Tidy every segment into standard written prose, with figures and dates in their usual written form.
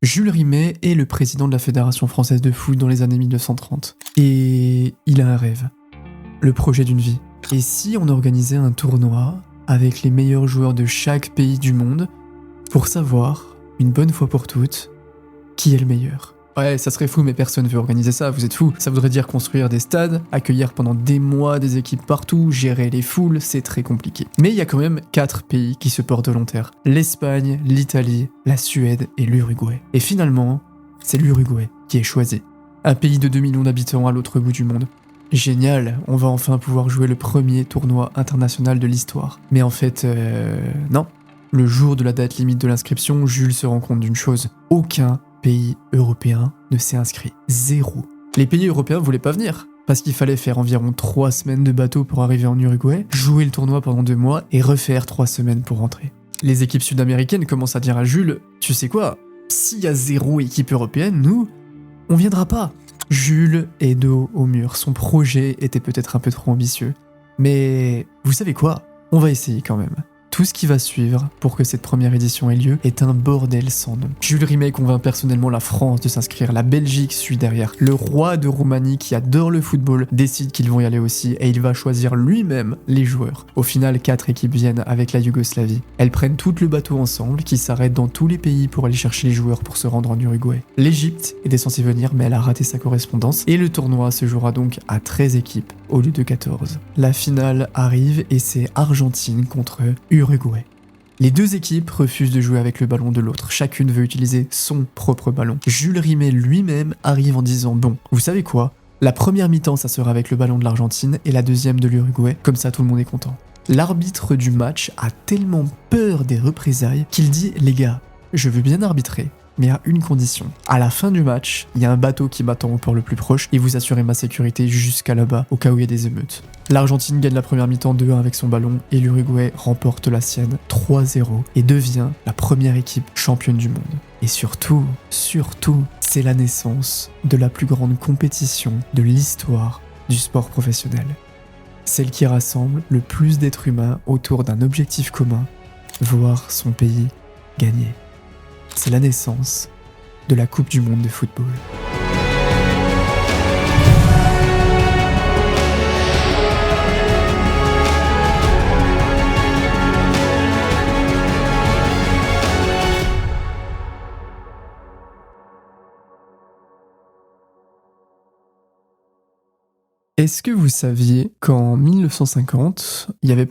Jules Rimet est le président de la Fédération française de foot dans les années 1930. Et il a un rêve. Le projet d'une vie. Et si on organisait un tournoi avec les meilleurs joueurs de chaque pays du monde pour savoir, une bonne fois pour toutes, qui est le meilleur? Ouais, ça serait fou, mais personne veut organiser ça, vous êtes fous. Ça voudrait dire construire des stades, accueillir pendant des mois des équipes partout, gérer les foules, c'est très compliqué. Mais il y a quand même 4 pays qui se portent volontaires. L'Espagne, l'Italie, la Suède et l'Uruguay. Et finalement, c'est l'Uruguay qui est choisi. Un pays de 2 millions d'habitants à l'autre bout du monde. Génial, on va enfin pouvoir jouer le premier tournoi international de l'histoire. Mais en fait, non. Le jour de la date limite de l'inscription, Jules se rend compte d'une chose. Aucun pays européen ne s'est inscrit. 0. Les pays européens voulaient pas venir, parce qu'il fallait faire environ 3 semaines de bateau pour arriver en Uruguay, jouer le tournoi pendant 2 mois et refaire 3 semaines pour rentrer. Les équipes sud-américaines commencent à dire à Jules, tu sais quoi, s'il y a 0 équipe européenne, nous, on viendra pas. Jules est dos au mur, son projet était peut-être un peu trop ambitieux. Mais vous savez quoi, on va essayer quand même. Tout ce qui va suivre pour que cette première édition ait lieu est un bordel sans nom. Jules Rimet convainc personnellement la France de s'inscrire, la Belgique suit derrière. Le roi de Roumanie qui adore le football décide qu'ils vont y aller aussi et il va choisir lui-même les joueurs. Au final, 4 équipes viennent avec la Yougoslavie. Elles prennent tout le bateau ensemble qui s'arrête dans tous les pays pour aller chercher les joueurs pour se rendre en Uruguay. L'Égypte était censée venir mais elle a raté sa correspondance et le tournoi se jouera donc à 13 équipes au lieu de 14. La finale arrive et c'est Argentine contre Uruguay. Les 2 équipes refusent de jouer avec le ballon de l'autre, chacune veut utiliser son propre ballon. Jules Rimet lui-même arrive en disant bon, vous savez quoi, la première mi-temps ça sera avec le ballon de l'Argentine et la deuxième de l'Uruguay, comme ça tout le monde est content. L'arbitre du match a tellement peur des représailles qu'il dit les gars, je veux bien arbitrer, mais à une condition. À la fin du match, il y a un bateau qui m'attend au port le plus proche et vous assurez ma sécurité jusqu'à là-bas au cas où il y a des émeutes. L'Argentine gagne la première mi-temps 2-1 avec son ballon et l'Uruguay remporte la sienne 3-0 et devient la première équipe championne du monde. Et surtout, c'est la naissance de la plus grande compétition de l'histoire du sport professionnel. Celle qui rassemble le plus d'êtres humains autour d'un objectif commun, voir son pays gagner. C'est la naissance de la Coupe du Monde de football. Est-ce que vous saviez qu'en 1950, il y avait...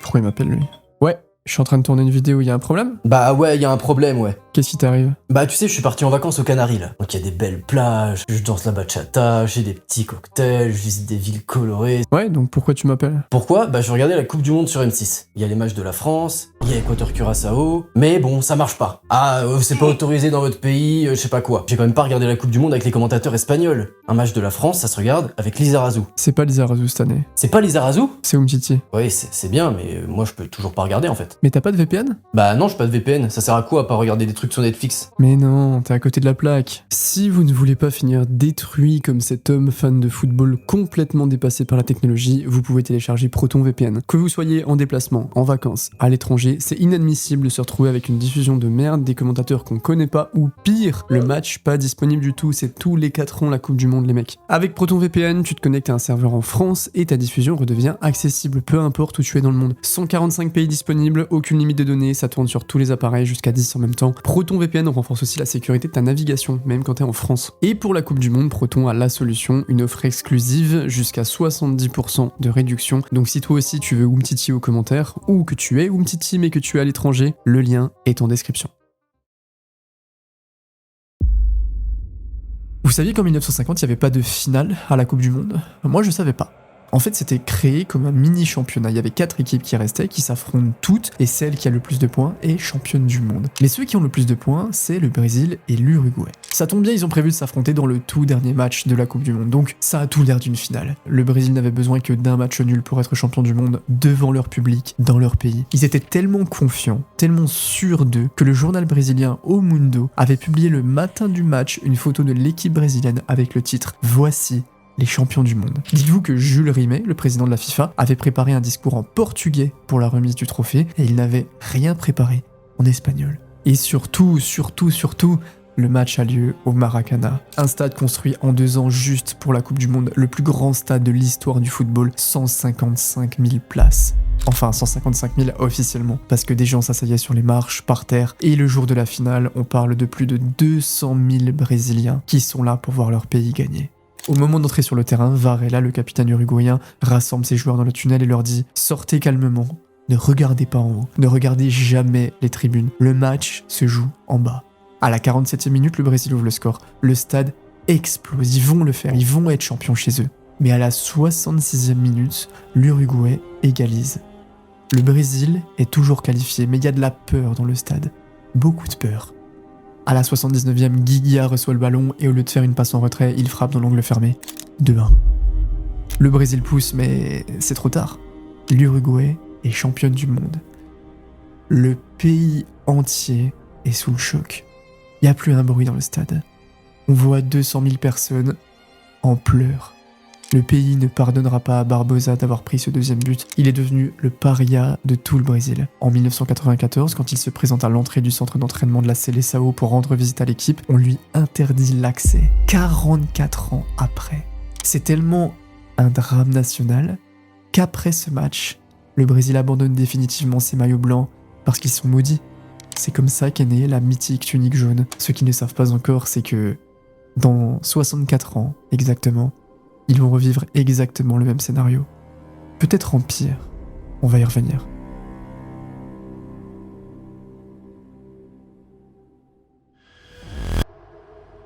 Pourquoi il m'appelle lui? Ouais, je suis en train de tourner une vidéo, il y a un problème? Bah ouais, il y a un problème, ouais. Qu'est-ce qui t'arrive? Bah tu sais, je suis parti en vacances aux Canaries, là. Donc il y a des belles plages, je danse la bachata, j'ai des petits cocktails, je visite des villes colorées. Ouais, donc pourquoi tu m'appelles? Pourquoi? Bah je regardais la Coupe du Monde sur M6. Il y a les matchs de la France, il y a Équateur-Curaçao, mais bon, ça marche pas. Ah, c'est pas autorisé dans votre pays, je sais pas quoi. J'ai quand même pas regardé la Coupe du Monde avec les commentateurs espagnols. Un match de la France, ça se regarde avec Lizarazu. C'est pas Lizarazu cette année. C'est pas Lizarazu? C'est Umtiti. Oui, c'est bien, mais moi je peux toujours pas regarder en fait. Mais t'as pas de VPN? Bah non, j'ai pas de VPN, ça sert à quoi à pas regarder des trucs sur Netflix? Mais non, t'es à côté de la plaque. Si vous ne voulez pas finir détruit comme cet homme fan de football complètement dépassé par la technologie, vous pouvez télécharger ProtonVPN. Que vous soyez en déplacement, en vacances, à l'étranger, c'est inadmissible de se retrouver avec une diffusion de merde, des commentateurs qu'on connaît pas, ou pire, le match pas disponible du tout, c'est tous les 4 ans la Coupe du Monde les mecs. Avec ProtonVPN, tu te connectes à un serveur en France et ta diffusion redevient accessible, peu importe où tu es dans le monde. 145 pays disponibles, aucune limite de données, ça tourne sur tous les appareils jusqu'à 10 en même temps. ProtonVPN renforce aussi la sécurité de ta navigation, même quand t'es en France. Et pour la Coupe du Monde, Proton a la solution, une offre exclusive, jusqu'à 70% de réduction. Donc si toi aussi tu veux Umtiti aux commentaires, ou que tu es Umtiti mais que tu es à l'étranger, le lien est en description. Vous saviez qu'en 1950, il n'y avait pas de finale à la Coupe du Monde? Moi je savais pas. En fait, c'était créé comme un mini-championnat. Il y avait 4 équipes qui restaient, qui s'affrontent toutes, et celle qui a le plus de points est championne du monde. Mais ceux qui ont le plus de points, c'est le Brésil et l'Uruguay. Ça tombe bien, ils ont prévu de s'affronter dans le tout dernier match de la Coupe du Monde, donc ça a tout l'air d'une finale. Le Brésil n'avait besoin que d'un match nul pour être champion du monde devant leur public, dans leur pays. Ils étaient tellement confiants, tellement sûrs d'eux, que le journal brésilien O Mundo avait publié le matin du match une photo de l'équipe brésilienne avec le titre « Voici les champions du monde ». Dites-vous que Jules Rimet, le président de la FIFA, avait préparé un discours en portugais pour la remise du trophée et il n'avait rien préparé en espagnol. Et surtout, le match a lieu au Maracana, un stade construit en 2 ans juste pour la Coupe du Monde, le plus grand stade de l'histoire du football, 155 000 places. Enfin, 155 000 officiellement, parce que des gens s'asseillaient sur les marches, par terre, et le jour de la finale, on parle de plus de 200 000 Brésiliens qui sont là pour voir leur pays gagner. Au moment d'entrer sur le terrain, Varela, le capitaine uruguayen, rassemble ses joueurs dans le tunnel et leur dit « Sortez calmement, ne regardez pas en haut, ne regardez jamais les tribunes, le match se joue en bas. » À la 47e minute, le Brésil ouvre le score. Le stade explose, ils vont le faire, ils vont être champions chez eux. Mais à la 66e minute, l'Uruguay égalise. Le Brésil est toujours qualifié, mais il y a de la peur dans le stade. Beaucoup de peur. À la 79e, Guigua reçoit le ballon et au lieu de faire une passe en retrait, il frappe dans l'angle fermé. 2-1. Le Brésil pousse, mais c'est trop tard. L'Uruguay est championne du monde. Le pays entier est sous le choc. Il n'y a plus un bruit dans le stade. On voit 200 000 personnes en pleurs. Le pays ne pardonnera pas à Barbosa d'avoir pris ce deuxième but. Il est devenu le paria de tout le Brésil. En 1994, quand il se présente à l'entrée du centre d'entraînement de la Seleção pour rendre visite à l'équipe, on lui interdit l'accès. 44 ans après. C'est tellement un drame national qu'après ce match, le Brésil abandonne définitivement ses maillots blancs parce qu'ils sont maudits. C'est comme ça qu'est née la mythique tunique jaune. Ceux qui ne savent pas encore, c'est que dans 64 ans exactement, ils vont revivre exactement le même scénario. Peut-être en pire. On va y revenir.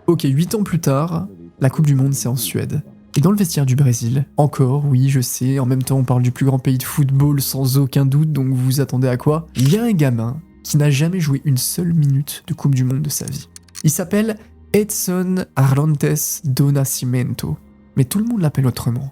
Ok, 8 ans plus tard, la Coupe du Monde c'est en Suède. Et dans le vestiaire du Brésil, encore, oui, je sais, en même temps on parle du plus grand pays de football sans aucun doute, donc vous vous attendez à quoi? Il y a un gamin qui n'a jamais joué une seule minute de Coupe du Monde de sa vie. Il s'appelle Edson Arantes do Nascimento, mais tout le monde l'appelle autrement.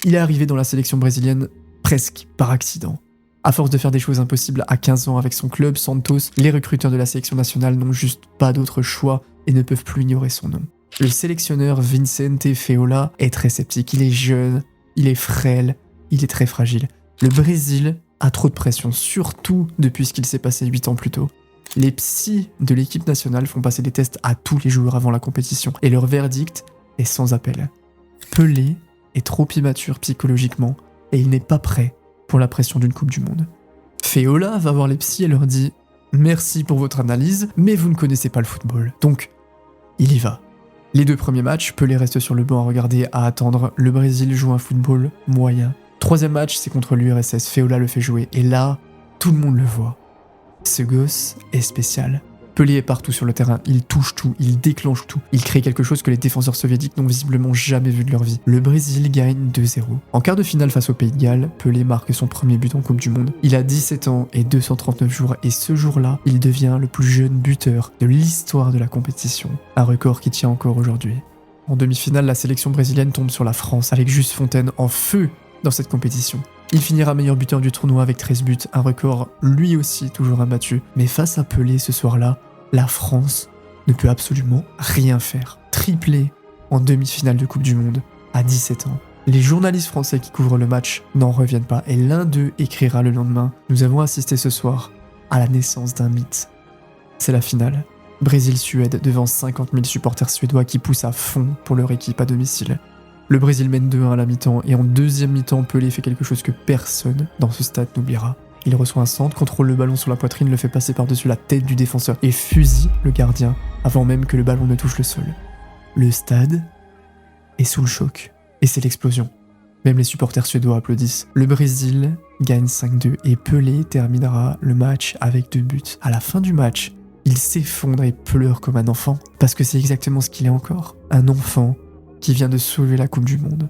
Il est arrivé dans la sélection brésilienne presque par accident. À force de faire des choses impossibles à 15 ans avec son club Santos, les recruteurs de la sélection nationale n'ont juste pas d'autre choix et ne peuvent plus ignorer son nom. Le sélectionneur Vicente Feola est très sceptique, il est jeune, il est frêle, il est très fragile. Le Brésil a trop de pression, surtout depuis ce qu'il s'est passé 8 ans plus tôt. Les psys de l'équipe nationale font passer des tests à tous les joueurs avant la compétition, et leur verdict est sans appel. Pelé est trop immature psychologiquement, et il n'est pas prêt pour la pression d'une Coupe du Monde. Feola va voir les psys et leur dit « Merci pour votre analyse, mais vous ne connaissez pas le football. » Donc, il y va. Les 2 premiers matchs, Pelé reste sur le banc à regarder, à attendre. Le Brésil joue un football moyen. 3e match, c'est contre l'URSS. Feola le fait jouer. Et là, tout le monde le voit. Ce gosse est spécial. Pelé est partout sur le terrain. Il touche tout, il déclenche tout. Il crée quelque chose que les défenseurs soviétiques n'ont visiblement jamais vu de leur vie. Le Brésil gagne 2-0. En quart de finale face au Pays de Galles, Pelé marque son premier but en Coupe du Monde. Il a 17 ans et 239 jours. Et ce jour-là, il devient le plus jeune buteur de l'histoire de la compétition. Un record qui tient encore aujourd'hui. En demi-finale, la sélection brésilienne tombe sur la France avec Juste Fontaine en feu dans cette compétition. Il finira meilleur buteur du tournoi avec 13 buts, un record lui aussi toujours imbattu. Mais face à Pelé ce soir-là, la France ne peut absolument rien faire. Triplé en demi-finale de Coupe du Monde à 17 ans. Les journalistes français qui couvrent le match n'en reviennent pas et l'un d'eux écrira le lendemain « Nous avons assisté ce soir à la naissance d'un mythe ». C'est la finale. Brésil-Suède devant 50 000 supporters suédois qui poussent à fond pour leur équipe à domicile. Le Brésil mène 2-1 à la mi-temps et en deuxième mi-temps, Pelé fait quelque chose que personne dans ce stade n'oubliera. Il reçoit un centre, contrôle le ballon sur la poitrine, le fait passer par-dessus la tête du défenseur et fusille le gardien avant même que le ballon ne touche le sol. Le stade est sous le choc et c'est l'explosion. Même les supporters suédois applaudissent. Le Brésil gagne 5-2 et Pelé terminera le match avec 2 buts. À la fin du match, il s'effondre et pleure comme un enfant parce que c'est exactement ce qu'il est encore. Un enfant qui vient de sauver la Coupe du Monde.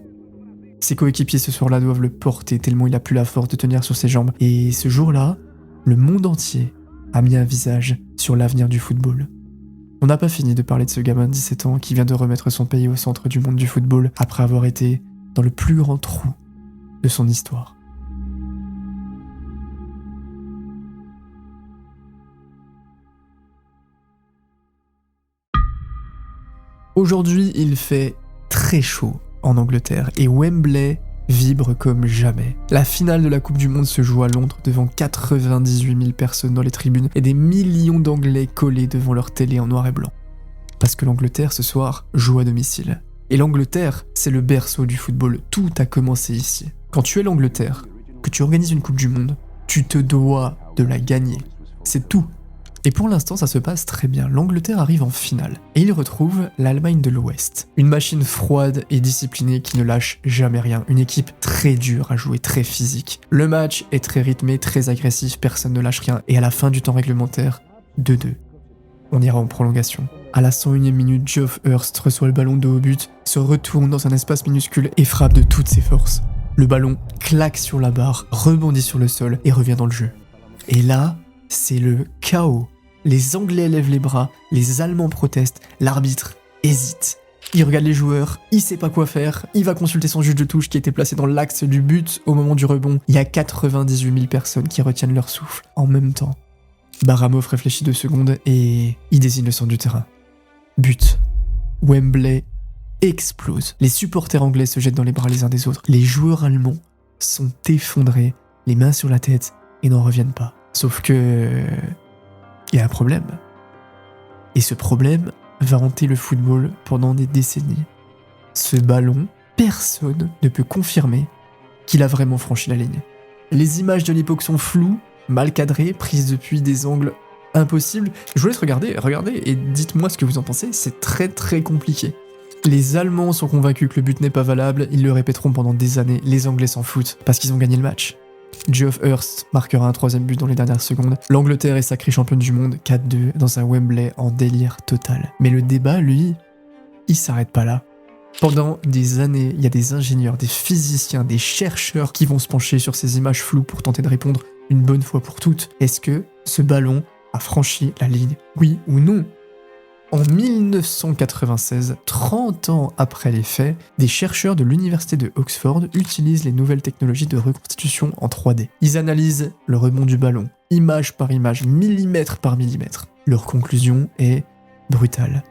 Ses coéquipiers ce soir-là doivent le porter tellement il a plus la force de tenir sur ses jambes. Et ce jour-là, le monde entier a mis un visage sur l'avenir du football. On n'a pas fini de parler de ce gamin de 17 ans qui vient de remettre son pays au centre du monde du football après avoir été dans le plus grand trou de son histoire. Aujourd'hui, il fait très chaud en Angleterre et Wembley vibre comme jamais. La finale de la Coupe du Monde se joue à Londres devant 98 000 personnes dans les tribunes et des millions d'Anglais collés devant leur télé en noir et blanc. Parce que l'Angleterre, ce soir, joue à domicile. Et l'Angleterre, c'est le berceau du football. Tout a commencé ici. Quand tu es l'Angleterre, que tu organises une Coupe du Monde, tu te dois de la gagner. C'est tout. Et pour l'instant, ça se passe très bien. L'Angleterre arrive en finale. Et il retrouve l'Allemagne de l'Ouest. Une machine froide et disciplinée qui ne lâche jamais rien. Une équipe très dure à jouer, très physique. Le match est très rythmé, très agressif, personne ne lâche rien. Et à la fin du temps réglementaire, 2-2. On ira en prolongation. À la 101e minute, Geoff Hurst reçoit le ballon de haut but, se retourne dans un espace minuscule et frappe de toutes ses forces. Le ballon claque sur la barre, rebondit sur le sol et revient dans le jeu. Et là, c'est le chaos. Les Anglais lèvent les bras, les Allemands protestent, l'arbitre hésite. Il regarde les joueurs, il sait pas quoi faire, il va consulter son juge de touche qui était placé dans l'axe du but au moment du rebond. Il y a 98 000 personnes qui retiennent leur souffle en même temps. Baramov réfléchit 2 secondes et il désigne le centre du terrain. But. Wembley explose. Les supporters anglais se jettent dans les bras les uns des autres. Les joueurs allemands sont effondrés, les mains sur la tête et n'en reviennent pas. Sauf que... il y a un problème. Et ce problème va hanter le football pendant des décennies. Ce ballon, personne ne peut confirmer qu'il a vraiment franchi la ligne. Les images de l'époque sont floues, mal cadrées, prises depuis des angles impossibles. Je vous laisse regardez et dites-moi ce que vous en pensez, c'est très très compliqué. Les Allemands sont convaincus que le but n'est pas valable, ils le répéteront pendant des années, les Anglais s'en foutent, parce qu'ils ont gagné le match. Geoff Hurst marquera un 3e but dans les dernières secondes. L'Angleterre est sacrée championne du monde 4-2 dans un Wembley en délire total. Mais le débat, lui, il s'arrête pas là. Pendant des années, il y a des ingénieurs, des physiciens, des chercheurs qui vont se pencher sur ces images floues pour tenter de répondre une bonne fois pour toutes. Est-ce que ce ballon a franchi la ligne? Oui ou non? En 1996, 30 ans après les faits, des chercheurs de l'université de Oxford utilisent les nouvelles technologies de reconstitution en 3D. Ils analysent le rebond du ballon, image par image, millimètre par millimètre. Leur conclusion est brutale.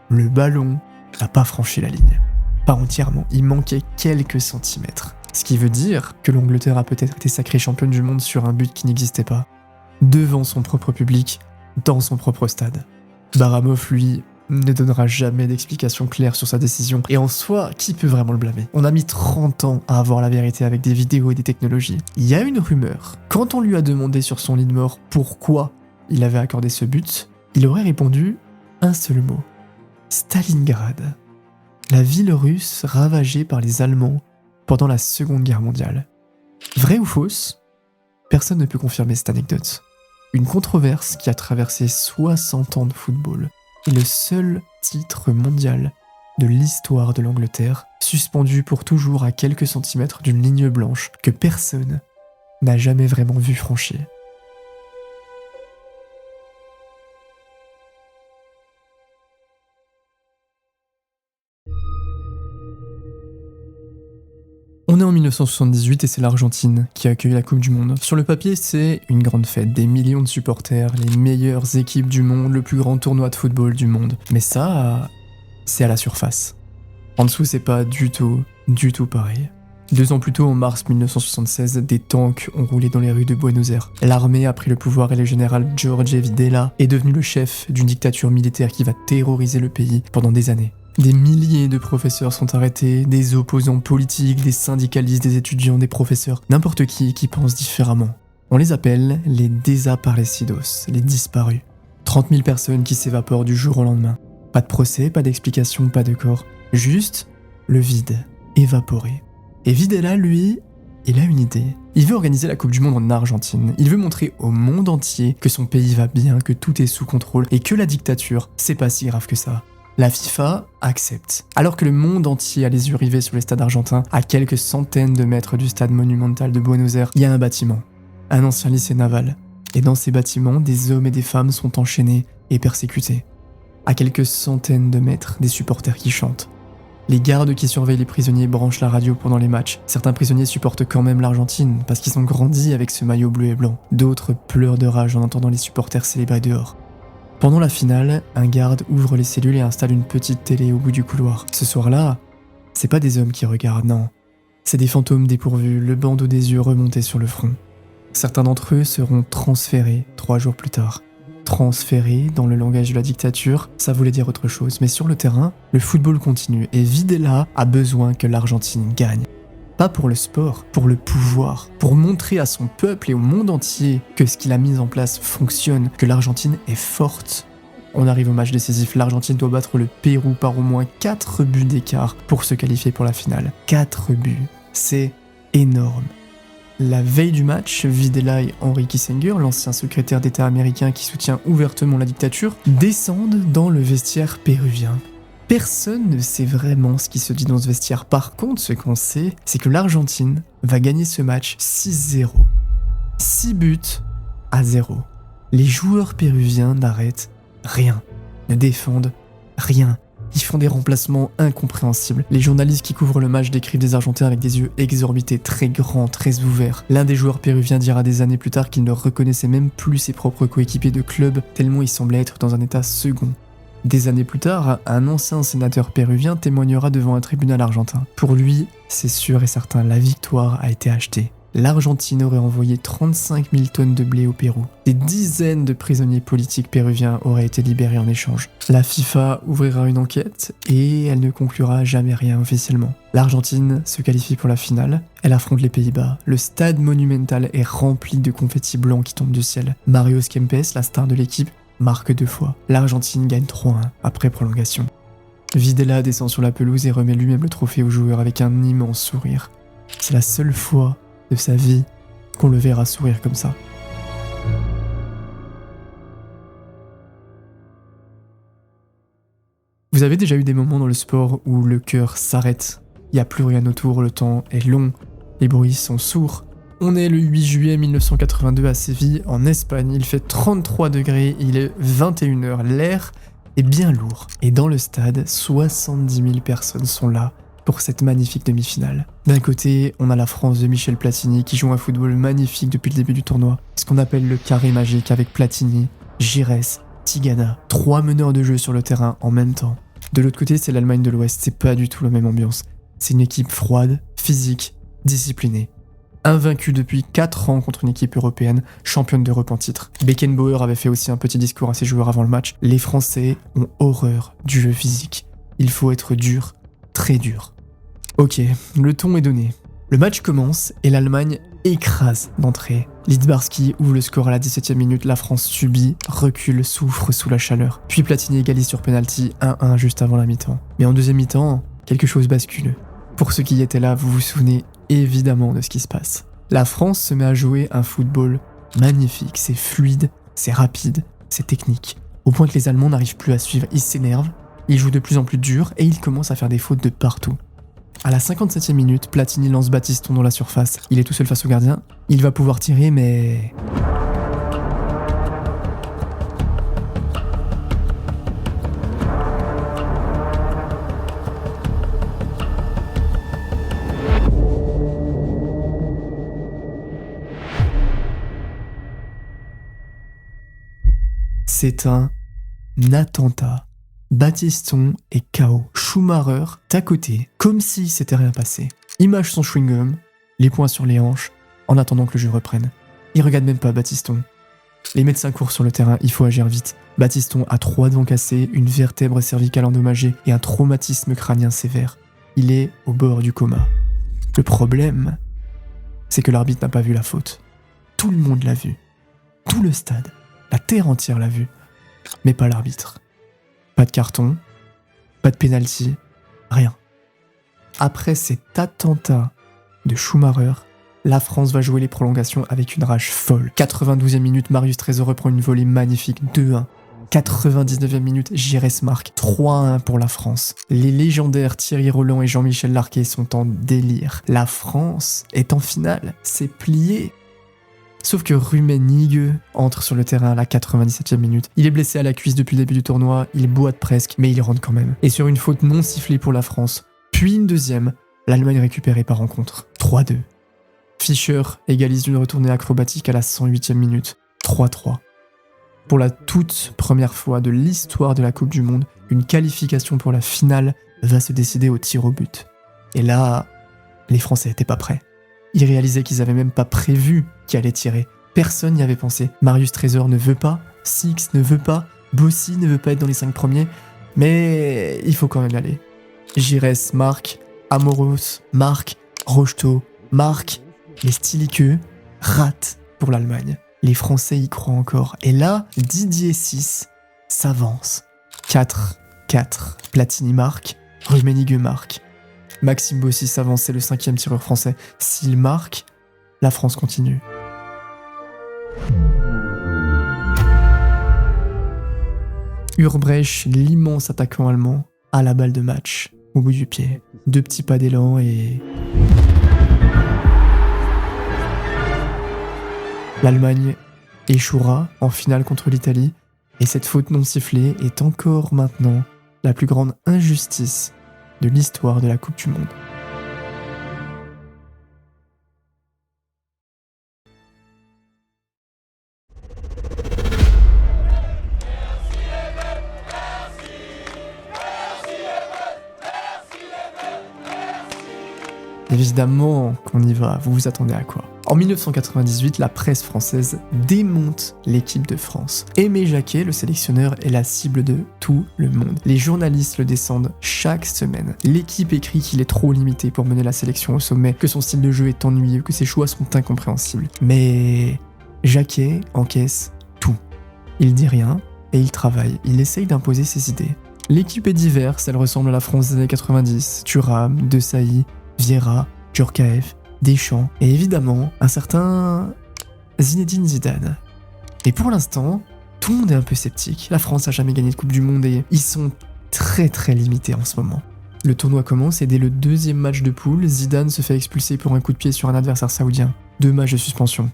Le ballon n'a pas franchi la ligne. Pas entièrement, il manquait quelques centimètres. Ce qui veut dire que l'Angleterre a peut-être été sacrée championne du monde sur un but qui n'existait pas, devant son propre public, dans son propre stade. Baramov, lui, ne donnera jamais d'explication claire sur sa décision. Et en soi, qui peut vraiment le blâmer? On a mis 30 ans à avoir la vérité avec des vidéos et des technologies. Il y a une rumeur. Quand on lui a demandé sur son lit de mort pourquoi il avait accordé ce but, il aurait répondu un seul mot. Stalingrad. La ville russe ravagée par les Allemands pendant la Seconde Guerre mondiale. Vrai ou fausse? Personne ne peut confirmer cette anecdote. Une controverse qui a traversé 60 ans de football est le seul titre mondial de l'histoire de l'Angleterre, suspendu pour toujours à quelques centimètres d'une ligne blanche que personne n'a jamais vraiment vu franchir. On est en 1978 et c'est l'Argentine qui accueille la Coupe du Monde. Sur le papier, c'est une grande fête, des millions de supporters, les meilleures équipes du monde, le plus grand tournoi de football du monde. Mais ça, c'est à la surface. En dessous, c'est pas du tout pareil. 2 ans plus tôt, en mars 1976, des tanks ont roulé dans les rues de Buenos Aires. L'armée a pris le pouvoir et le général Jorge Videla est devenu le chef d'une dictature militaire qui va terroriser le pays pendant des années. Des milliers de professeurs sont arrêtés, des opposants politiques, des syndicalistes, des étudiants, des professeurs, n'importe qui pense différemment. On les appelle les desaparecidos, les disparus. 30 000 personnes qui s'évaporent du jour au lendemain. Pas de procès, pas d'explication, pas de corps, juste le vide, évaporé. Et Videla, lui, il a une idée. Il veut organiser la Coupe du Monde en Argentine. Il veut montrer au monde entier que son pays va bien, que tout est sous contrôle et que la dictature, c'est pas si grave que ça. La FIFA accepte. Alors que le monde entier a les yeux rivés sur les stades argentins, à quelques centaines de mètres du stade monumental de Buenos Aires, il y a un bâtiment, un ancien lycée naval. Et dans ces bâtiments, des hommes et des femmes sont enchaînés et persécutés. À quelques centaines de mètres, des supporters qui chantent. Les gardes qui surveillent les prisonniers branchent la radio pendant les matchs. Certains prisonniers supportent quand même l'Argentine, parce qu'ils ont grandi avec ce maillot bleu et blanc. D'autres pleurent de rage en entendant les supporters célébrer dehors. Pendant la finale, un garde ouvre les cellules et installe une petite télé au bout du couloir. Ce soir-là, c'est pas des hommes qui regardent, non. C'est des fantômes dépourvus, le bandeau des yeux remonté sur le front. Certains d'entre eux seront transférés 3 jours plus tard. Transférés, dans le langage de la dictature, ça voulait dire autre chose. Mais sur le terrain, le football continue et Videla a besoin que l'Argentine gagne. Pas pour le sport, pour le pouvoir, pour montrer à son peuple et au monde entier que ce qu'il a mis en place fonctionne, que l'Argentine est forte. On arrive au match décisif, l'Argentine doit battre le Pérou par au moins 4 buts d'écart pour se qualifier pour la finale. 4 buts, c'est énorme. La veille du match, Videla et Henry Kissinger, l'ancien secrétaire d'État américain qui soutient ouvertement la dictature, descendent dans le vestiaire péruvien. Personne ne sait vraiment ce qui se dit dans ce vestiaire. Par contre, ce qu'on sait, c'est que l'Argentine va gagner ce match 6-0. 6 buts à 0. Les joueurs péruviens n'arrêtent rien, ne défendent rien. Ils font des remplacements incompréhensibles. Les journalistes qui couvrent le match décrivent des Argentins avec des yeux exorbités, très grands, très ouverts. L'un des joueurs péruviens dira des années plus tard qu'il ne reconnaissait même plus ses propres coéquipiers de club, tellement il semblait être dans un état second. Des années plus tard, un ancien sénateur péruvien témoignera devant un tribunal argentin. Pour lui, c'est sûr et certain, la victoire a été achetée. L'Argentine aurait envoyé 35 000 tonnes de blé au Pérou. Des dizaines de prisonniers politiques péruviens auraient été libérés en échange. La FIFA ouvrira une enquête et elle ne conclura jamais rien officiellement. L'Argentine se qualifie pour la finale. Elle affronte les Pays-Bas. Le stade monumental est rempli de confettis blancs qui tombent du ciel. Mario Kempes, la star de l'équipe, marque 2 fois. L'Argentine gagne 3-1 après prolongation. Videla descend sur la pelouse et remet lui-même le trophée aux joueurs avec un immense sourire. C'est la seule fois de sa vie qu'on le verra sourire comme ça. Vous avez déjà eu des moments dans le sport où le cœur s'arrête, il n'y a plus rien autour, le temps est long, les bruits sont sourds. On est le 8 juillet 1982 à Séville, en Espagne, il fait 33 degrés, il est 21h, l'air est bien lourd. Et dans le stade, 70 000 personnes sont là pour cette magnifique demi-finale. D'un côté, on a la France de Michel Platini qui joue un football magnifique depuis le début du tournoi, ce qu'on appelle le carré magique avec Platini, Giresse, Tigana, 3 meneurs de jeu sur le terrain en même temps. De l'autre côté, c'est l'Allemagne de l'Ouest, c'est pas du tout la même ambiance. C'est une équipe froide, physique, disciplinée. Invaincue depuis 4 ans contre une équipe européenne, championne d'Europe en titre. Beckenbauer avait fait aussi un petit discours à ses joueurs avant le match. Les Français ont horreur du jeu physique. Il faut être dur, très dur. Ok, le ton est donné. Le match commence et l'Allemagne écrase d'entrée. Littbarski ouvre le score à la 17e minute, la France subit, recule, souffre sous la chaleur. Puis Platini égalise sur penalty 1-1 juste avant la mi-temps. Mais en deuxième mi-temps, quelque chose bascule. Pour ceux qui étaient là, vous vous souvenez évidemment de ce qui se passe. La France se met à jouer un football magnifique, c'est fluide, c'est rapide, c'est technique. Au point que les Allemands n'arrivent plus à suivre, ils s'énervent, ils jouent de plus en plus dur et ils commencent à faire des fautes de partout. À la 57e minute, Platini lance Battiston dans la surface. Il est tout seul face au gardien. Il va pouvoir tirer, mais... C'est un attentat. Battiston est KO. Schumacher, à côté, comme si c'était rien passé. Il mâche son chewing-gum, les poings sur les hanches, en attendant que le jeu reprenne. Il regarde même pas Battiston. Les médecins courent sur le terrain, il faut agir vite. Battiston a 3 dents cassées, une vertèbre cervicale endommagée et un traumatisme crânien sévère. Il est au bord du coma. Le problème, c'est que l'arbitre n'a pas vu la faute. Tout le monde l'a vu. Tout le stade, la terre entière l'a vu. Mais pas l'arbitre. Pas de carton, pas de pénalty, rien. Après cet attentat de Schumacher, la France va jouer les prolongations avec une rage folle. 92e minute, Marius Trésor reprend une volée magnifique, 2-1. 99e minute, Giresse marque, 3-1 pour la France. Les légendaires Thierry Roland et Jean-Michel Larquet sont en délire. La France est en finale, c'est plié. Sauf que Rummenigge entre sur le terrain à la 97e minute. Il est blessé à la cuisse depuis le début du tournoi, il boite presque, mais il rentre quand même. Et sur une faute non sifflée pour la France, puis une deuxième, l'Allemagne récupérée par rencontre. 3-2. Fischer égalise d'une retournée acrobatique à la 108e minute. 3-3. Pour la toute première fois de l'histoire de la Coupe du Monde, une qualification pour la finale va se décider au tir au but. Et là, Les Français étaient pas prêts. Ils réalisaient qu'ils avaient même pas prévu qu'ils allaient tirer. Personne n'y avait pensé. Marius Trésor ne veut pas, Six ne veut pas, Bossy ne veut pas être dans les 5 premiers, mais il faut quand même y aller. Giresse marque, Amoros marque, Rocheteau marque, les Stiliqueux ratent pour l'Allemagne. Les Français y croient encore. Et là, Didier 6 s'avance. 4-4. Platini marque, Rummenigge marque. Maxime Bossy s'avance, c'est le 5e tireur français. S'il marque, la France continue. Urbrecht, l'immense attaquant allemand, a la balle de match au bout du pied. 2 petits pas d'élan et... l'Allemagne échouera en finale contre l'Italie, et cette faute non sifflée est encore maintenant la plus grande injustice de l'histoire de la Coupe du Monde. Évidemment qu'on y va, vous vous attendez à quoi? En 1998, la presse française démonte l'équipe de France. Aimé Jacquet, le sélectionneur, est la cible de tout le monde. Les journalistes le descendent chaque semaine. L'équipe écrit qu'il est trop limité pour mener la sélection au sommet, que son style de jeu est ennuyeux, que ses choix sont incompréhensibles. Mais Jacquet encaisse tout. Il dit rien et il travaille. Il essaye d'imposer ses idées. L'équipe est diverse, elle ressemble à la France des années 90. Thuram, Desailly, Vieira, Djorkaeff, Deschamps et évidemment un certain Zinedine Zidane. Et pour l'instant, tout le monde est un peu sceptique. La France a jamais gagné de Coupe du Monde et ils sont très limités en ce moment. Le tournoi commence et dès le 2e match de poule, Zidane se fait expulser pour un coup de pied sur un adversaire saoudien. 2 matchs de suspension.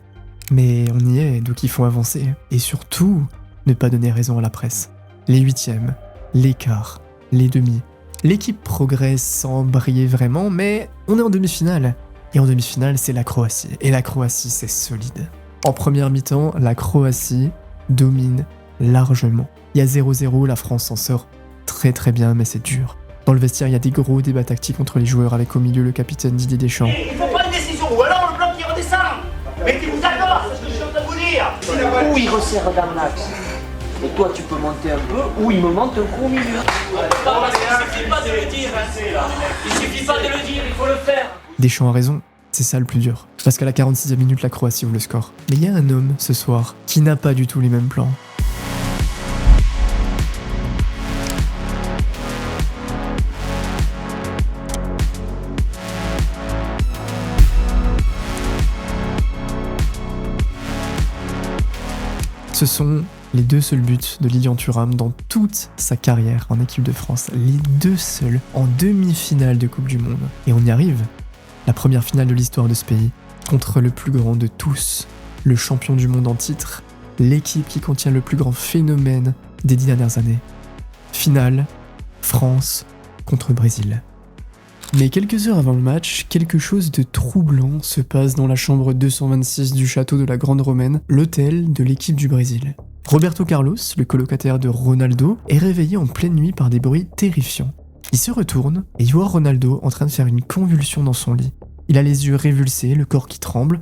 Mais on y est, donc il faut avancer. Et surtout, ne pas donner raison à la presse. Les 8e, les quarts, les demi. L'équipe progresse sans briller vraiment, mais on est en demi-finale. Et en demi-finale, c'est la Croatie. Et la Croatie, c'est solide. En première mi-temps, la Croatie domine largement. Il y a 0-0, la France s'en sort très bien, mais c'est dur. Dans le vestiaire, il y a des gros débats tactiques entre les joueurs, avec au milieu le capitaine Didier Deschamps. Il faut prendre une décision, ou alors le bloc qui redescend. Mettez-vous d'accord, c'est ce que je suis en train de vous dire. Ou il resserre dans l'axe, et toi tu peux monter un peu, ou il me monte un coup au milieu. Il suffit pas de le dire, il suffit pas de le dire, il faut le faire. Deschamps a raison, c'est ça le plus dur. Parce qu'à la 46e minute, la Croatie ouvre le score. Mais il y a un homme, ce soir, qui n'a pas du tout les mêmes plans. Ce sont les 2 seuls buts de Lilian Thuram dans toute sa carrière en équipe de France. Les 2 seuls en demi-finale de Coupe du Monde. Et on y arrive. La première finale de l'histoire de ce pays, contre le plus grand de tous, le champion du monde en titre, l'équipe qui contient le plus grand phénomène des 10 dernières années. Finale, France contre Brésil. Mais quelques heures avant le match, quelque chose de troublant se passe dans la chambre 226 du château de la Grande Romaine, l'hôtel de l'équipe du Brésil. Roberto Carlos, le colocataire de Ronaldo, est réveillé en pleine nuit par des bruits terrifiants. Il se retourne et il voit Ronaldo en train de faire une convulsion dans son lit. Il a les yeux révulsés, le corps qui tremble,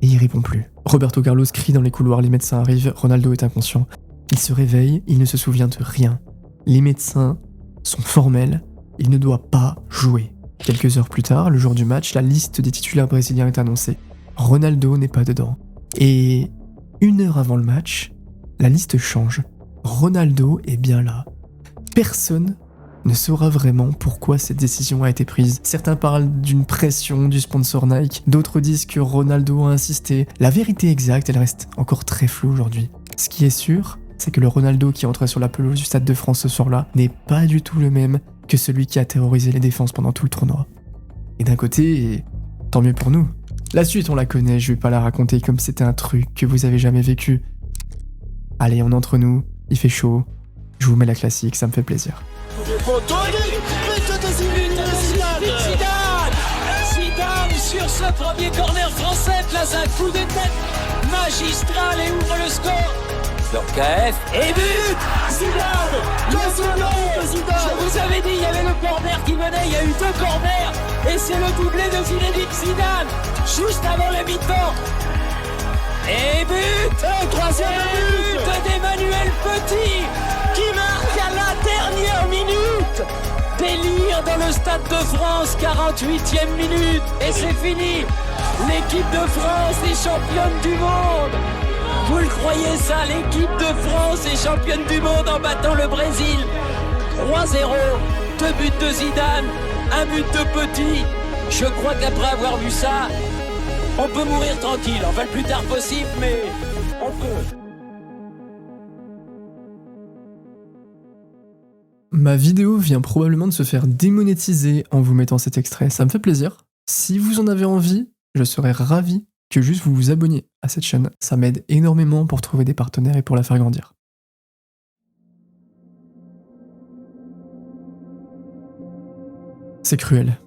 et il répond plus. Roberto Carlos crie dans les couloirs, les médecins arrivent, Ronaldo est inconscient. Il se réveille, il ne se souvient de rien. Les médecins sont formels, il ne doit pas jouer. Quelques heures plus tard, le jour du match, la liste des titulaires brésiliens est annoncée. Ronaldo n'est pas dedans. Et 1 heure avant le match, la liste change. Ronaldo est bien là. Personne ne saura vraiment pourquoi cette décision a été prise. Certains parlent d'une pression du sponsor Nike, d'autres disent que Ronaldo a insisté. La vérité exacte, elle reste encore très floue aujourd'hui. Ce qui est sûr, c'est que le Ronaldo qui entre sur la pelouse du Stade de France ce soir-là n'est pas du tout le même que celui qui a terrorisé les défenses pendant tout le tournoi. Et d'un côté, tant mieux pour nous. La suite, on la connaît, je vais pas la raconter comme c'était un truc que vous avez jamais vécu. Allez, on est entre nous, il fait chaud, je vous mets la classique, ça me fait plaisir. Zidane sur ce premier corner français place un coup de tête magistral et ouvre le score. Dorcaef. Et but Zidane. Je vous avais dit, il y avait le corner qui venait, il y a eu 2 corners. Et c'est le doublé de Zinedine Zidane, juste avant la mi-temps. Et but. Troisième but d'Emmanuel Petit, qui marque à la dernière minute. Délire dans le Stade de France, 48e minute. Et c'est fini. L'équipe de France est championne du monde. Vous le croyez ça, l'équipe de France est championne du monde en battant le Brésil. 3-0, 2 buts de Zidane, 1 but de Petit. Je crois qu'après avoir vu ça, on peut mourir tranquille. Enfin le plus tard possible, mais on peut. Ma vidéo vient probablement de se faire démonétiser en vous mettant cet extrait. Ça me fait plaisir. Si vous en avez envie, je serais ravi que juste vous vous abonniez à cette chaîne. Ça m'aide énormément pour trouver des partenaires et pour la faire grandir. C'est cruel.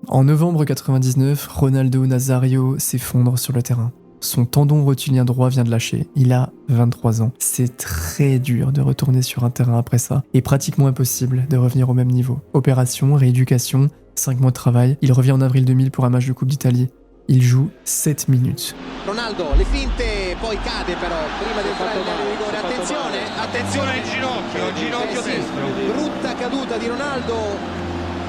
En novembre 99, Ronaldo Nazario s'effondre sur le terrain. Son tendon rotulien droit vient de lâcher. Il a 23 ans. C'est très dur de retourner sur un terrain après ça, et pratiquement impossible de revenir au même niveau. Opération, rééducation, 5 mois de travail. Il revient en avril 2000 pour un match de Coupe d'Italie. Il joue 7 minutes. Ronaldo, le finte, poi cade però, prima di entrare in area di rigore. Attenzione al ginocchio destro. Brutta caduta di Ronaldo,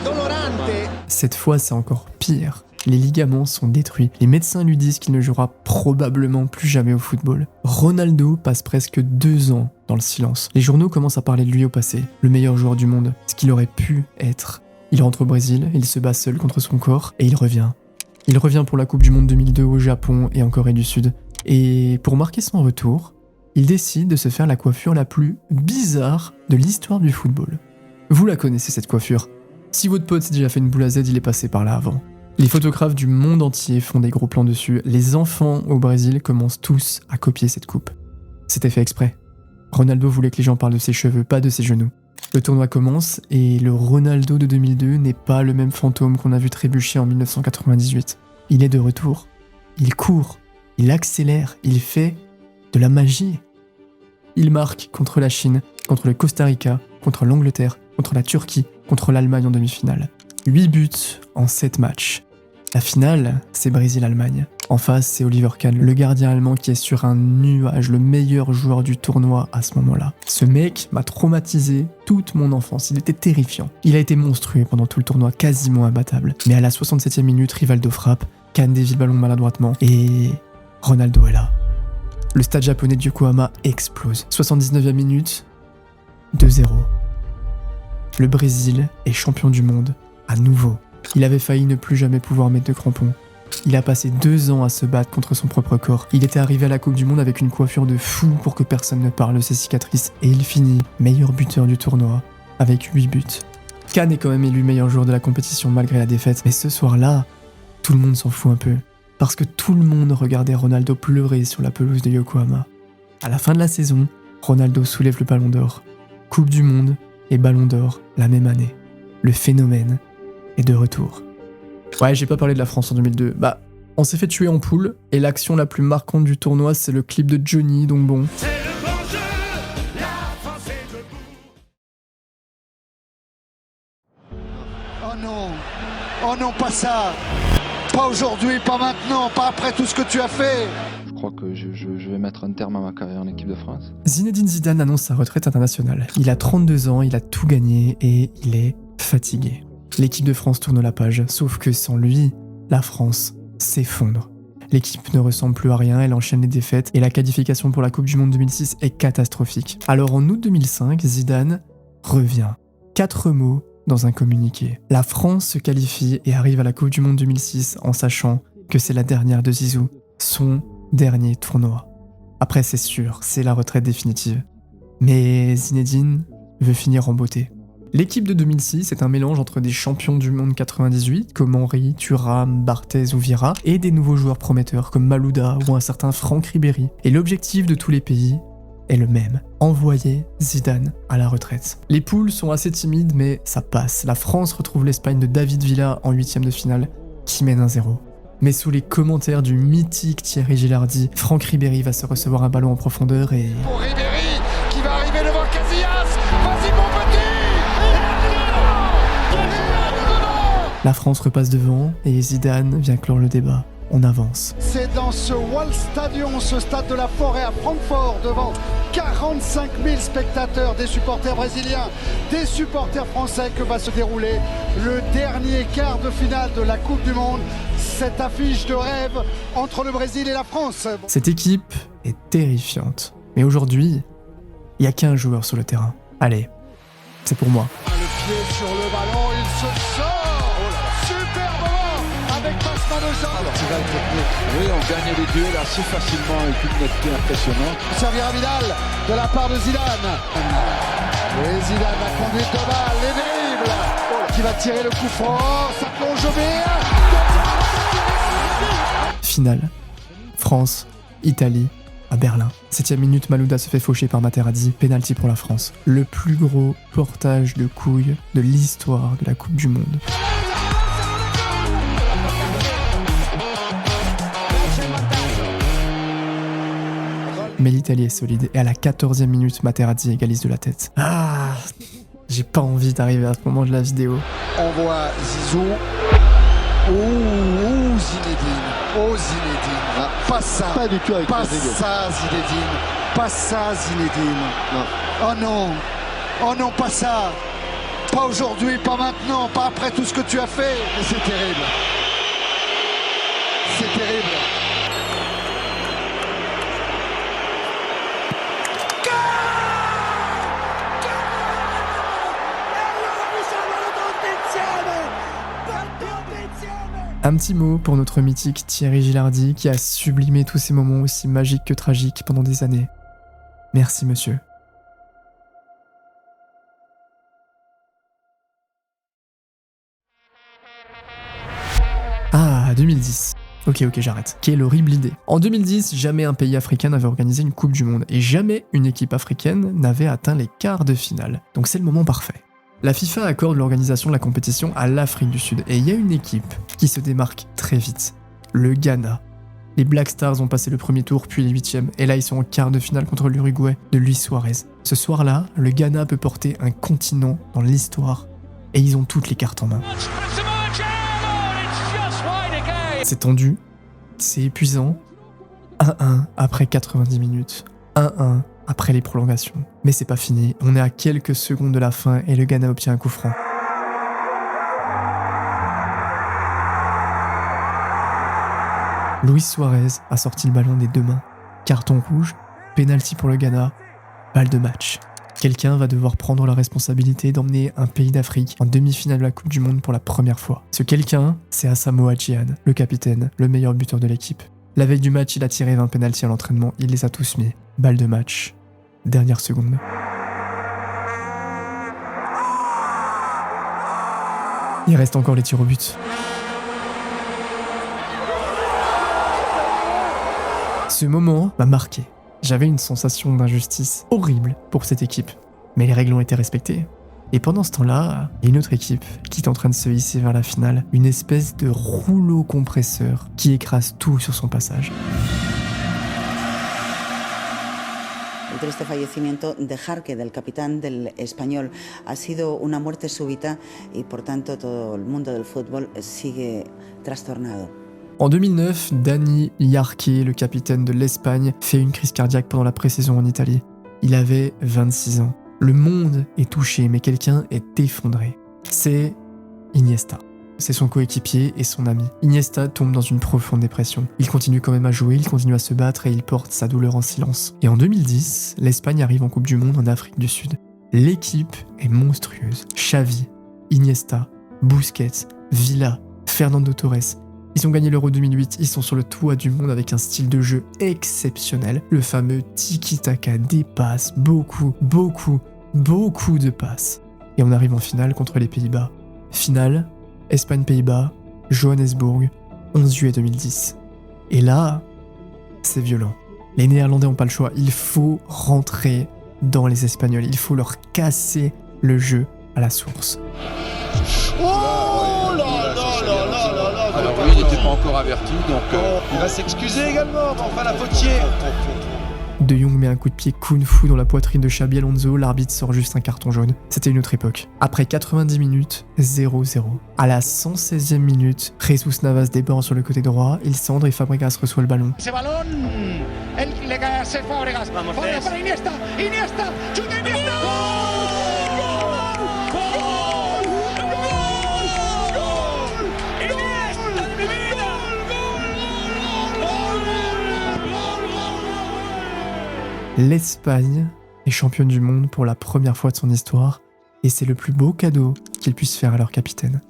dolorante. Cette fois, c'est encore pire. Les ligaments sont détruits. Les médecins lui disent qu'il ne jouera probablement plus jamais au football. Ronaldo passe presque 2 ans dans le silence. Les journaux commencent à parler de lui au passé, le meilleur joueur du monde, ce qu'il aurait pu être. Il rentre au Brésil, il se bat seul contre son corps, et il revient. Il revient pour la Coupe du Monde 2002 au Japon et en Corée du Sud. Et pour marquer son retour, il décide de se faire la coiffure la plus bizarre de l'histoire du football. Vous la connaissez cette coiffure. Si votre pote s'est déjà fait une boule à Z, il est passé par là avant. Les photographes du monde entier font des gros plans dessus. Les enfants au Brésil commencent tous à copier cette coupe. C'était fait exprès. Ronaldo voulait que les gens parlent de ses cheveux, pas de ses genoux. Le tournoi commence et le Ronaldo de 2002 n'est pas le même fantôme qu'on a vu trébucher en 1998. Il est de retour. Il court, il accélère, il fait de la magie. Il marque contre la Chine, contre le Costa Rica, contre l'Angleterre, contre la Turquie, contre l'Allemagne en demi-finale. 8 buts en 7 matchs. La finale, c'est Brésil-Allemagne. En face, c'est Oliver Kahn, le gardien allemand qui est sur un nuage, le meilleur joueur du tournoi à ce moment-là. Ce mec m'a traumatisé toute mon enfance, il était terrifiant. Il a été monstrueux pendant tout le tournoi, quasiment imbattable. Mais à la 67e minute, Rivaldo frappe, Kahn dévie le ballon maladroitement, et Ronaldo est là. Le stade japonais de Yokohama explose. 79e minute, 2-0. Le Brésil est champion du monde, à nouveau. Il avait failli ne plus jamais pouvoir mettre de crampons. Il a passé 2 ans à se battre contre son propre corps. Il était arrivé à la Coupe du Monde avec une coiffure de fou pour que personne ne parle de ses cicatrices. Et il finit meilleur buteur du tournoi, avec 8 buts. Kahn est quand même élu meilleur joueur de la compétition malgré la défaite. Mais ce soir-là, tout le monde s'en fout un peu. Parce que tout le monde regardait Ronaldo pleurer sur la pelouse de Yokohama. À la fin de la saison, Ronaldo soulève le ballon d'or. Coupe du Monde et ballon d'or la même année. Le phénomène est de retour. Ouais, j'ai pas parlé de la France en 2002. Bah, on s'est fait tuer en poule, et l'action la plus marquante du tournoi, c'est le clip de Johnny, donc bon. C'est le bon jeu, la France est debout. Oh non, pas ça. Pas aujourd'hui, pas maintenant, pas après tout ce que tu as fait. Je crois que je vais mettre un terme à ma carrière en équipe de France. Zinedine Zidane annonce sa retraite internationale. Il a 32 ans, il a tout gagné, et il est fatigué. L'équipe de France tourne la page, sauf que sans lui, la France s'effondre. L'équipe ne ressemble plus à rien, elle enchaîne les défaites et la qualification pour la Coupe du Monde 2006 est catastrophique. Alors en août 2005, Zidane revient. 4 mots dans un communiqué. La France se qualifie et arrive à la Coupe du Monde 2006 en sachant que c'est la dernière de Zizou, son dernier tournoi. Après c'est sûr, c'est la retraite définitive. Mais Zinedine veut finir en beauté. L'équipe de 2006 est un mélange entre des champions du monde 98 comme Henry, Thuram, Barthez ou Vieira et des nouveaux joueurs prometteurs comme Malouda ou un certain Franck Ribéry. Et l'objectif de tous les pays est le même, envoyer Zidane à la retraite. Les poules sont assez timides mais ça passe. La France retrouve l'Espagne de David Villa en 8e de finale qui mène 1-0. Mais sous les commentaires du mythique Thierry Gilardi, Franck Ribéry va se recevoir un ballon en profondeur et... Pour Ribéry. La France repasse devant et Zidane vient clore le débat. On avance. C'est dans ce Waldstadion, ce stade de la Forêt à Francfort, devant 45 000 spectateurs, des supporters brésiliens, des supporters français, que va se dérouler le dernier quart de finale de la Coupe du Monde. Cette affiche de rêve entre le Brésil et la France. Cette équipe est terrifiante. Mais aujourd'hui, il n'y a qu'un joueur sur le terrain. Allez, c'est pour moi. Le pied sur le ballon, il se sort. Super moment avec passement de jambes. Oui, on gagne les duels assez facilement avec une netteté impressionnante. Servira Vidal de la part de Zidane. Et Zidane, la conduite de balle, les dribbles. Qui va tirer le coup franc, ça plonge au but. Finale. France, Italie, à Berlin. 7e minute, Malouda se fait faucher par Materazzi, pénalty pour la France. Le plus gros portage de couilles de l'histoire de la Coupe du Monde. Mais l'Italie est solide et à la 14e minute, Materazzi égalise de la tête. Ah, j'ai pas envie d'arriver à ce moment de la vidéo. On voit Zizou. Zinedine. Oh Zinedine. Ah, pas ça. Pas du tout avec pas ça Zinedine. Pas ça Zinedine. Non. Oh non. Oh non, pas ça. Pas aujourd'hui, pas maintenant, pas après tout ce que tu as fait. Mais c'est terrible. C'est terrible. Un petit mot pour notre mythique Thierry Gilardi qui a sublimé tous ces moments aussi magiques que tragiques pendant des années. Merci monsieur. Ah, 2010. Ok, j'arrête. Quelle horrible idée. En 2010, jamais un pays africain n'avait organisé une Coupe du Monde et jamais une équipe africaine n'avait atteint les quarts de finale. Donc c'est le moment parfait. La FIFA accorde l'organisation de la compétition à l'Afrique du Sud et il y a une équipe qui se démarque très vite, le Ghana. Les Black Stars ont passé le premier tour puis les 8e et là ils sont en quart de finale contre l'Uruguay de Luis Suarez. Ce soir-là, le Ghana peut porter un continent dans l'histoire et ils ont toutes les cartes en main. C'est tendu, c'est épuisant. 1-1 après 90 minutes, 1-1 après les prolongations. Mais c'est pas fini, on est à quelques secondes de la fin et le Ghana obtient un coup franc. Luis Suarez a sorti le ballon des deux mains. Carton rouge, pénalty pour le Ghana, balle de match. Quelqu'un va devoir prendre la responsabilité d'emmener un pays d'Afrique en demi-finale de la Coupe du Monde pour la première fois. Ce quelqu'un, c'est Asamoah Gyan, le capitaine, le meilleur buteur de l'équipe. La veille du match, il a tiré 20 pénaltys à l'entraînement, il les a tous mis. Balle de match. Dernière seconde. Il reste encore les tirs au but. Ce moment m'a marqué. J'avais une sensation d'injustice horrible pour cette équipe. Mais les règles ont été respectées. Et pendant ce temps-là, il y a une autre équipe qui est en train de se hisser vers la finale. Une espèce de rouleau compresseur qui écrase tout sur son passage. El triste fallecimiento de Jarque, del capitán del Español, ha sido una muerte súbita y por tanto todo el mundo del fútbol sigue trastornado. En 2009, Dani Jarque, le capitaine de l'Espagne, fait une crise cardiaque pendant la pré-saison en Italie. Il avait 26 ans. Le monde est touché, mais quelqu'un est effondré. C'est Iniesta. C'est son coéquipier et son ami. Iniesta tombe dans une profonde dépression. Il continue quand même à jouer, il continue à se battre et il porte sa douleur en silence. Et en 2010, l'Espagne arrive en Coupe du Monde en Afrique du Sud. L'équipe est monstrueuse. Xavi, Iniesta, Busquets, Villa, Fernando Torres. Ils ont gagné l'Euro 2008, ils sont sur le toit du monde avec un style de jeu exceptionnel. Le fameux tiki-taka, des passes, beaucoup de passes. Et on arrive en finale contre les Pays-Bas. Finale, Espagne-Pays-Bas, Johannesburg, 11 juillet 2010. Et là, c'est violent. Les Néerlandais n'ont pas le choix, il faut rentrer dans les Espagnols, il faut leur casser le jeu à la source. Oh là là là là là là. Alors oui, il n'était pas encore averti, donc... Il va s'excuser également, mais enfin la faute y est. De Jong met un coup de pied kung-fu dans la poitrine de Xabi Alonso, l'arbitre sort juste un carton jaune. C'était une autre époque. Après 90 minutes, 0-0. À la 116e minute, Jesus Navas déborde sur le côté droit, il centre et Fabregas reçoit le ballon. Ese balón, él le cae a Cesc Fábregas. Vamos, para Iniesta, Iniesta, chuta Iniesta. L'Espagne est championne du monde pour la première fois de son histoire et c'est le plus beau cadeau qu'ils puissent faire à leur capitaine.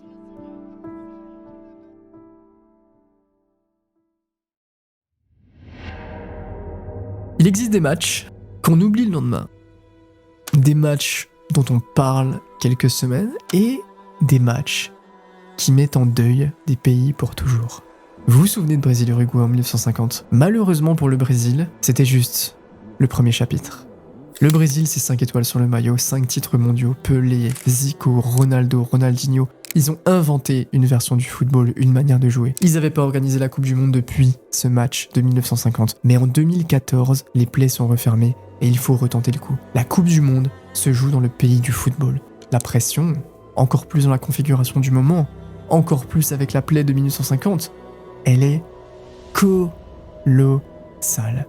Il existe des matchs qu'on oublie le lendemain, des matchs dont on parle quelques semaines et des matchs qui mettent en deuil des pays pour toujours. Vous vous souvenez de Brésil-Uruguay en 1950 ? Malheureusement pour le Brésil, c'était juste le premier chapitre. Le Brésil, c'est 5 étoiles sur le maillot, 5 titres mondiaux, Pelé, Zico, Ronaldo, Ronaldinho. Ils ont inventé une version du football, une manière de jouer. Ils n'avaient pas organisé la Coupe du Monde depuis ce match de 1950. Mais en 2014, les plaies sont refermées et il faut retenter le coup. La Coupe du Monde se joue dans le pays du football. La pression, encore plus dans la configuration du moment, encore plus avec la plaie de 1950, elle est colossale.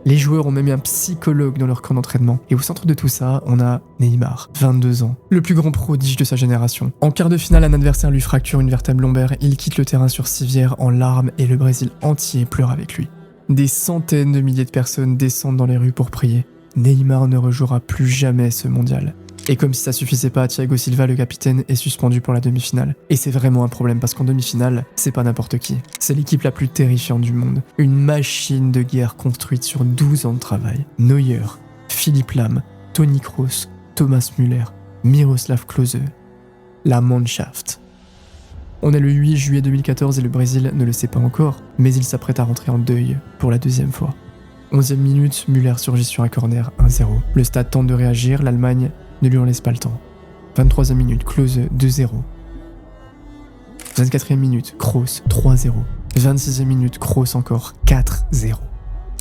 Les joueurs ont même un psychologue dans leur camp d'entraînement. Et au centre de tout ça, on a Neymar, 22 ans, le plus grand prodige de sa génération. En quart de finale, un adversaire lui fracture une vertèbre lombaire, il quitte le terrain sur civière en larmes et le Brésil entier pleure avec lui. Des centaines de milliers de personnes descendent dans les rues pour prier. Neymar ne rejouera plus jamais ce mondial. Et comme si ça suffisait pas, Thiago Silva, le capitaine, est suspendu pour la demi-finale. Et c'est vraiment un problème parce qu'en demi-finale, c'est pas n'importe qui. C'est l'équipe la plus terrifiante du monde. Une machine de guerre construite sur 12 ans de travail. Neuer, Philipp Lahm, Toni Kroos, Thomas Müller, Miroslav Klose. La Mannschaft. On est le 8 juillet 2014 et le Brésil ne le sait pas encore, mais il s'apprête à rentrer en deuil pour la deuxième fois. 11e minute, Müller surgit sur un corner, 1-0. Le stade tente de réagir, l'Allemagne ne lui en laisse pas le temps. 23e minute, Klose, 2-0. 24e minute, Kroos, 3-0. 26e minute, Kroos encore, 4-0.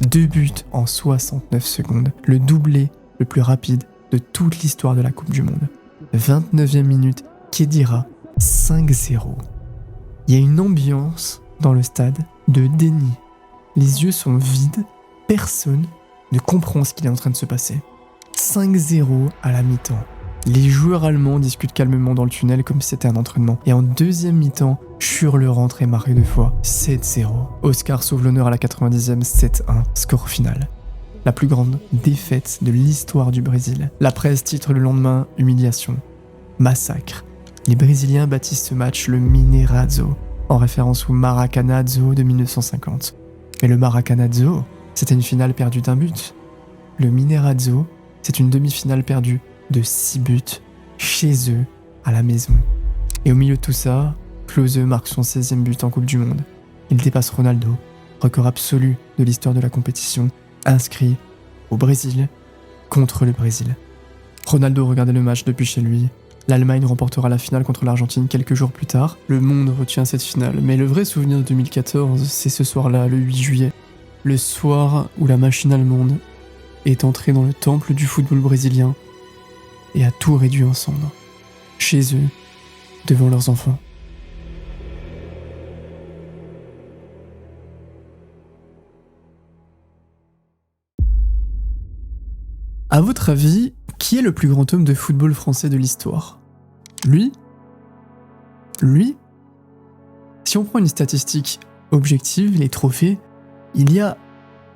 2 buts en 69 secondes, le doublé le plus rapide de toute l'histoire de la Coupe du Monde. 29e minute, Khedira, 5-0. Il y a une ambiance dans le stade de déni. Les yeux sont vides, personne ne comprend ce qu'il est en train de se passer. 5-0 à la mi-temps. Les joueurs allemands discutent calmement dans le tunnel comme si c'était un entraînement. Et en deuxième mi-temps, Schürrle rentre et marque 2 fois. 7-0. Oscar sauve l'honneur à la 90e, 7-1. Score final. La plus grande défaite de l'histoire du Brésil. La presse titre le lendemain « Humiliation ». Massacre. Les Brésiliens baptisent ce match le Mineirazo, en référence au Maracanazo de 1950. Mais le Maracanazo, c'était une finale perdue d'1 but. Le Mineirazo, c'est une demi-finale perdue de 6 buts, chez eux, à la maison. Et au milieu de tout ça, Klose marque son 16e but en Coupe du Monde. Il dépasse Ronaldo, record absolu de l'histoire de la compétition, inscrit au Brésil, contre le Brésil. Ronaldo regardait le match depuis chez lui. L'Allemagne remportera la finale contre l'Argentine quelques jours plus tard. Le monde retient cette finale, mais le vrai souvenir de 2014, c'est ce soir-là, le 8 juillet. Le soir où la machine allemande est entrée dans le temple du football brésilien et a tout réduit en cendres, chez eux, devant leurs enfants. À votre avis, qui est le plus grand homme de football français de l'histoire ? Lui ? Si on prend une statistique objective, les trophées, il y a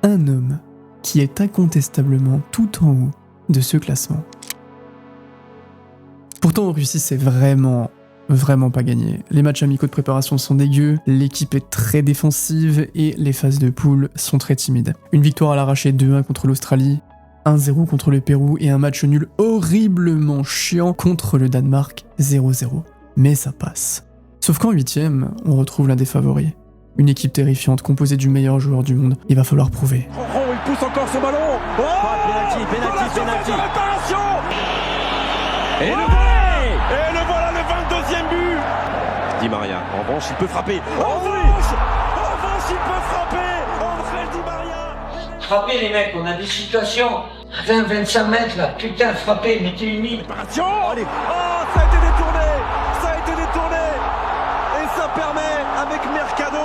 un homme qui est incontestablement tout en haut de ce classement. Pourtant en Russie, c'est vraiment pas gagné. Les matchs amicaux de préparation sont dégueux, l'équipe est très défensive et les phases de poule sont très timides. Une victoire à l'arraché 2-1 contre l'Australie, 1-0 contre le Pérou et un match nul horriblement chiant contre le Danemark, 0-0. Mais ça passe. Sauf qu'en 8ème, on retrouve l'un des favoris. Une équipe terrifiante composée du meilleur joueur du monde. Il va falloir prouver. Il pousse encore ce ballon. Oh, penalty. Et le voilà le 22e but. Di Maria, en revanche, il peut frapper. En revanche, il peut frapper. André Di Maria. Frappez les mecs, on a des situations. 20-25 mètres là, putain, frappez, mettez une ligne. Attention, allez. Oh, ça a été détourné. Ça a été détourné. Et ça permet, avec Mercado,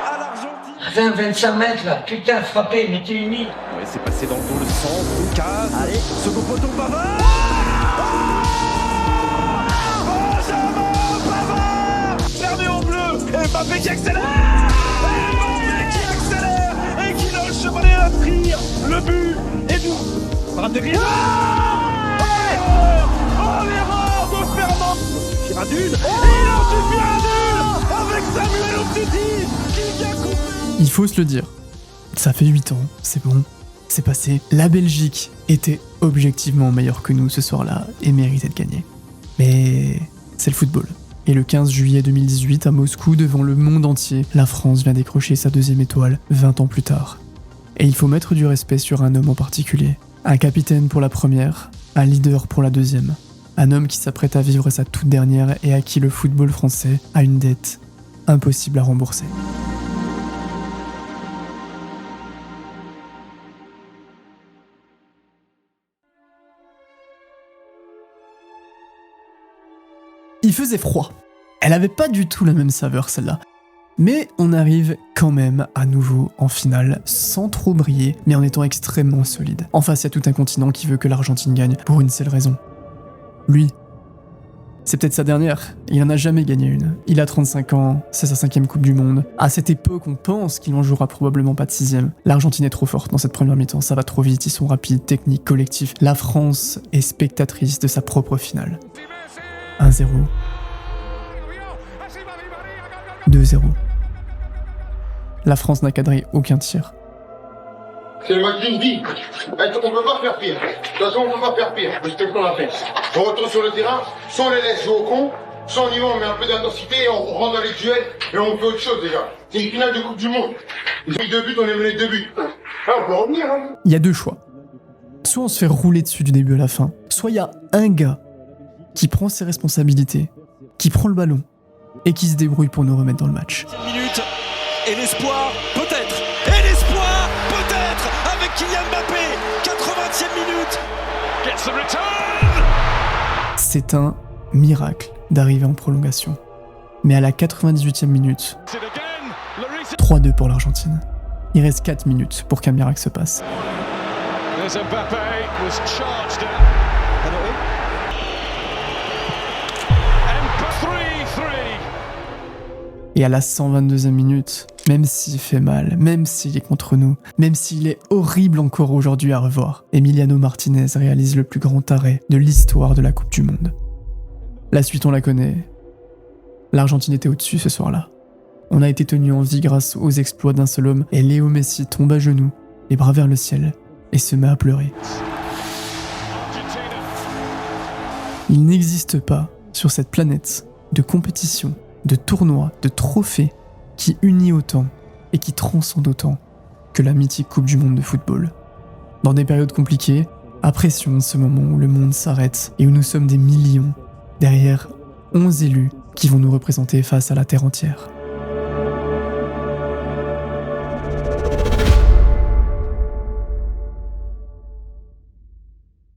à l'Argentine. 20-25 mètres là, putain, frappez, mettez une ligne. Ouais, c'est passé dans le dos, le centre, Lucas. Allez, second poteau, Pavard. Benjamin Pavard, fermé en bleu. Et Mbappé qui accélère. Et qui lâche le balai à tir. Le but est nous. Parade de Griezmann. Oh, l'erreur de Fernand. Il suffira d'une. Et il en suffira d'une. Avec Samuel Umtiti qui vient couper. Il faut se le dire, ça fait 8 ans, c'est bon, c'est passé. La Belgique était objectivement meilleure que nous ce soir-là et méritait de gagner. Mais c'est le football. Et le 15 juillet 2018, à Moscou, devant le monde entier, la France vient décrocher sa 2e étoile 20 ans plus tard. Et il faut mettre du respect sur un homme en particulier. Un capitaine pour la première, un leader pour la 2e. Un homme qui s'apprête à vivre sa toute dernière et à qui le football français a une dette impossible à rembourser. Il faisait froid. Elle avait pas du tout la même saveur celle-là. Mais on arrive quand même à nouveau en finale, sans trop briller, mais en étant extrêmement solide. En face, il y a tout un continent qui veut que l'Argentine gagne, pour une seule raison. Lui. C'est peut-être sa dernière, il en a jamais gagné une. Il a 35 ans, c'est sa 5e Coupe du Monde. À cette époque, on pense qu'il en jouera probablement pas de 6e. L'Argentine est trop forte dans cette première mi-temps, ça va trop vite, ils sont rapides, techniques, collectifs. La France est spectatrice de sa propre finale. 1-0. 2-0. La France n'a cadré aucun tir. C'est le match d'une vie. On peut pas faire pire. De toute façon, on peut pas faire pire. C'est ce qu'on a fait. On retourne sur le terrain, soit on les laisse jouer au con, soit on y va, on met un peu d'intensité, on rentre dans les duels et on fait autre chose déjà. C'est une finale de Coupe du Monde. Ils ont mis 2 buts, on est mené 2 buts. On peut revenir. Hein. Il y a 2 choix. Soit on se fait rouler dessus du début à la fin, soit il y a un gars qui prend ses responsabilités, qui prend le ballon et qui se débrouille pour nous remettre dans le match. Minute, et l'espoir, peut-être. Et l'espoir, peut-être, avec Kylian Mbappé. 80e minute. Gets the return. C'est un miracle d'arriver en prolongation. Mais à la 98e minute, 3-2 pour l'Argentine. Il reste 4 minutes pour qu'un miracle se passe. Mbappé was charged at. Et à la 122e minute, même s'il fait mal, même s'il est contre nous, même s'il est horrible encore aujourd'hui à revoir, Emiliano Martinez réalise le plus grand arrêt de l'histoire de la Coupe du Monde. La suite, on la connaît. L'Argentine était au-dessus ce soir-là. On a été tenu en vie grâce aux exploits d'un seul homme, et Léo Messi tombe à genoux, les bras vers le ciel, et se met à pleurer. Il n'existe pas sur cette planète de compétition, de tournois, de trophées qui unit autant et qui transcende autant que la mythique Coupe du Monde de football. Dans des périodes compliquées, apprécions ce moment où le monde s'arrête et où nous sommes des millions derrière 11 élus qui vont nous représenter face à la terre entière.